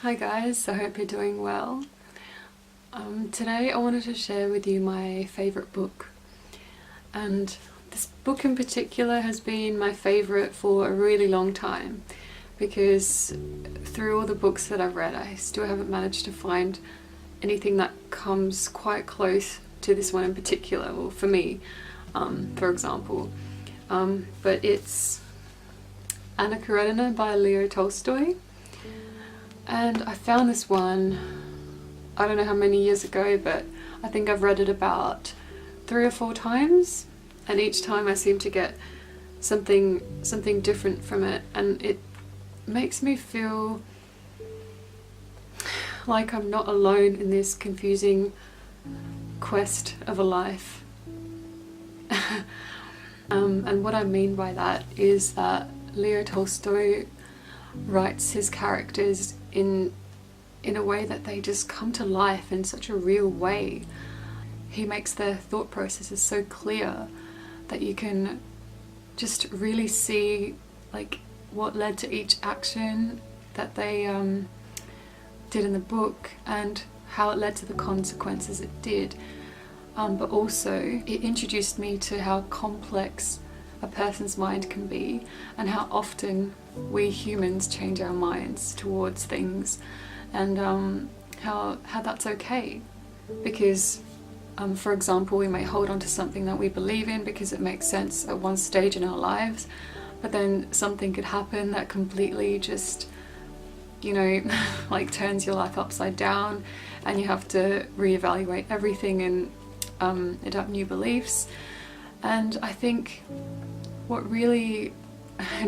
Hi guys, I hope you're doing well. Today I wanted to share with you my favourite book, and this book in particular has been my favourite for a really long time because through all the books that I've read I still haven't managed to find anything that comes quite close to this one in particular, or for me, for example. But it's Anna Karenina by Leo Tolstoy. And I found this one, I don't know how many years ago, but I think I've read it about 3 or 4 times, and each time I seem to get something different from it, and it makes me feel like I'm not alone in this confusing quest of a life. And what I mean by that is that Leo Tolstoy writes his characters in a way that they just come to life in such a real way. He makes their thought processes so clear that you can just really see like what led to each action that they did in the book and how it led to the consequences it did. But also it introduced me to how complex a person's mind can be and how often we humans change our minds towards things, and how that's okay, because for example, we may hold on to something that we believe in because it makes sense at one stage in our lives, but then something could happen that completely just, you know, like turns your life upside down, and you have to reevaluate everything and adopt new beliefs. And I think what really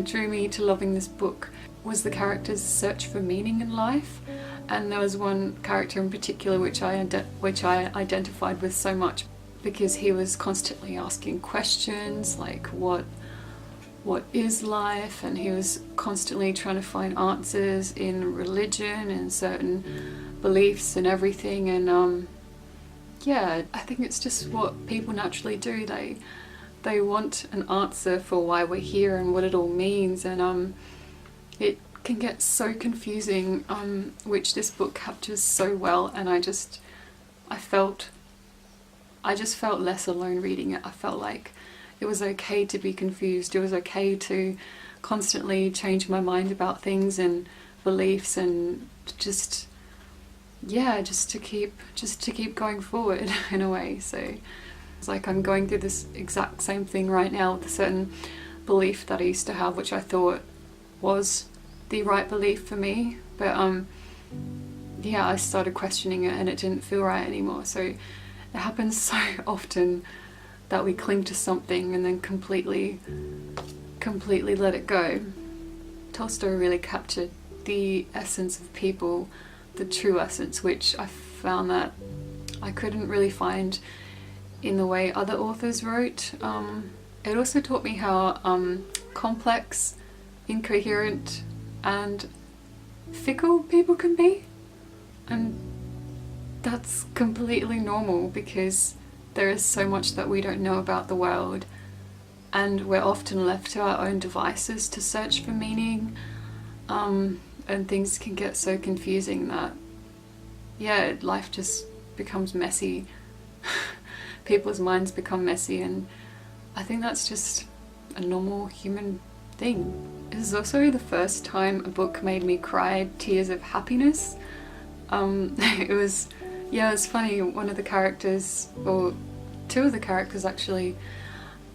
drew me to loving this book was the character's search for meaning in life. And there was one character in particular which I identified with so much, because he was constantly asking questions like what is life, and he was constantly trying to find answers in religion and certain beliefs and everything. And yeah, I think it's just what people naturally do. They want an answer for why we're here and what it all means, and it can get so confusing, which this book captures so well. And I just felt less alone reading it. I felt like it was okay to be confused. It was okay to constantly change my mind about things and beliefs, and just to keep going forward in a way. So it's like I'm going through this exact same thing right now with a certain belief that I used to have, which I thought was the right belief for me, but yeah, I started questioning it and it didn't feel right anymore. So it happens so often that we cling to something and then completely let it go. Tolstoy really captured the essence of people, the true essence, which I found that I couldn't really find in the way other authors wrote. It also taught me how complex, incoherent and fickle people can be, and that's completely normal because there is so much that we don't know about the world, and we're often left to our own devices to search for meaning, and things can get so confusing that, yeah, life just becomes messy. People's minds become messy, and I think that's just a normal human thing. This is also the first time a book made me cry tears of happiness. It was funny, one of the characters, or 2 of the characters actually,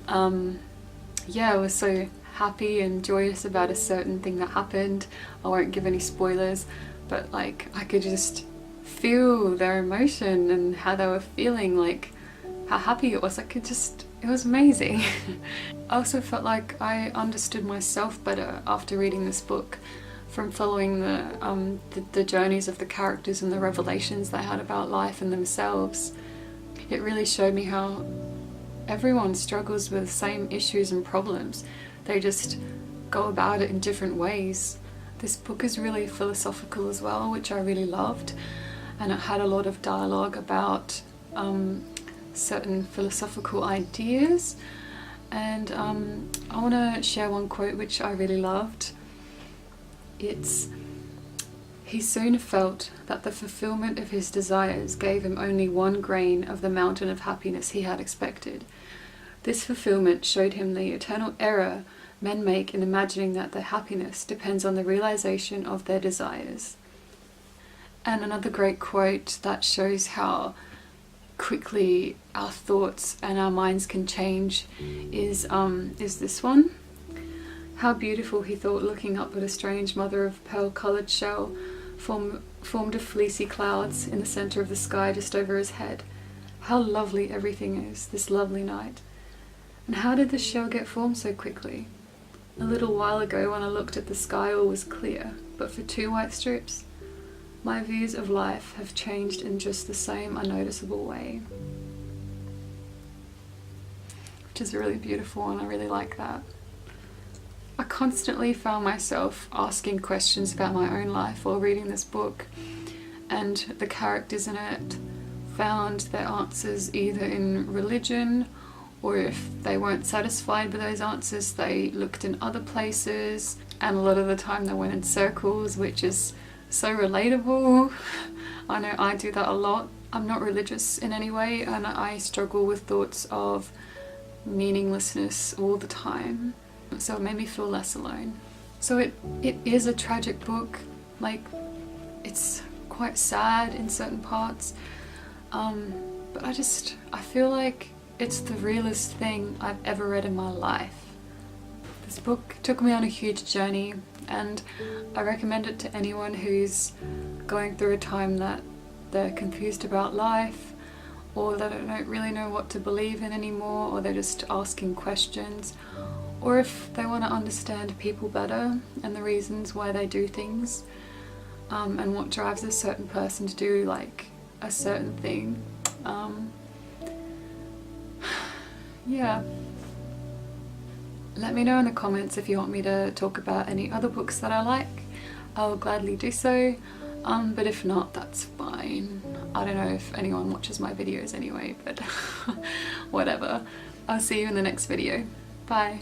was so happy and joyous about a certain thing that happened. I won't give any spoilers, but like I could just feel their emotion and how they were feeling, like how happy it was. It was amazing. I also felt like I understood myself better after reading this book, from following the journeys of the characters and the revelations they had about life and themselves. It really showed me how everyone struggles with the same issues and problems. They just go about it in different ways. This book is really philosophical as well, which I really loved, and it had a lot of dialogue about certain philosophical ideas. And I want to share one quote which I really loved. It's He soon felt that the fulfillment of his desires gave him only 1 grain of the mountain of happiness he had expected. This fulfillment showed him the eternal error men make in imagining that their happiness depends on the realization of their desires. And another great quote that shows how quickly our thoughts and our minds can change is this one. How beautiful, he thought, looking up at a strange mother-of-pearl coloured shell formed of fleecy clouds in the centre of the sky just over his head. How lovely everything is, this lovely night. And how did the shell get formed so quickly? A little while ago when I looked at the sky all was clear, but for 2 white strips, my views of life have changed in just the same unnoticeable way. Which is really beautiful, and I really like that. I constantly found myself asking questions about my own life while reading this book, and the characters in it found their answers either in religion, or if they weren't satisfied with those answers, they looked in other places, and a lot of the time they went in circles, which is so relatable. I know I do that a lot. I'm not religious in any way, and I struggle with thoughts of meaninglessness all the time. So it made me feel less alone. So it is a tragic book. Like, it's quite sad in certain parts. But I feel like it's the realest thing I've ever read in my life. This book took me on a huge journey, and I recommend it to anyone who's going through a time that they're confused about life, or they don't really know what to believe in anymore, or they're just asking questions, or if they want to understand people better and the reasons why they do things, and what drives a certain person to do like a certain thing. Yeah. Let me know in the comments if you want me to talk about any other books that I like. I'll gladly do so, but if not, that's fine. I don't know if anyone watches my videos anyway, but whatever. I'll see you in the next video. Bye.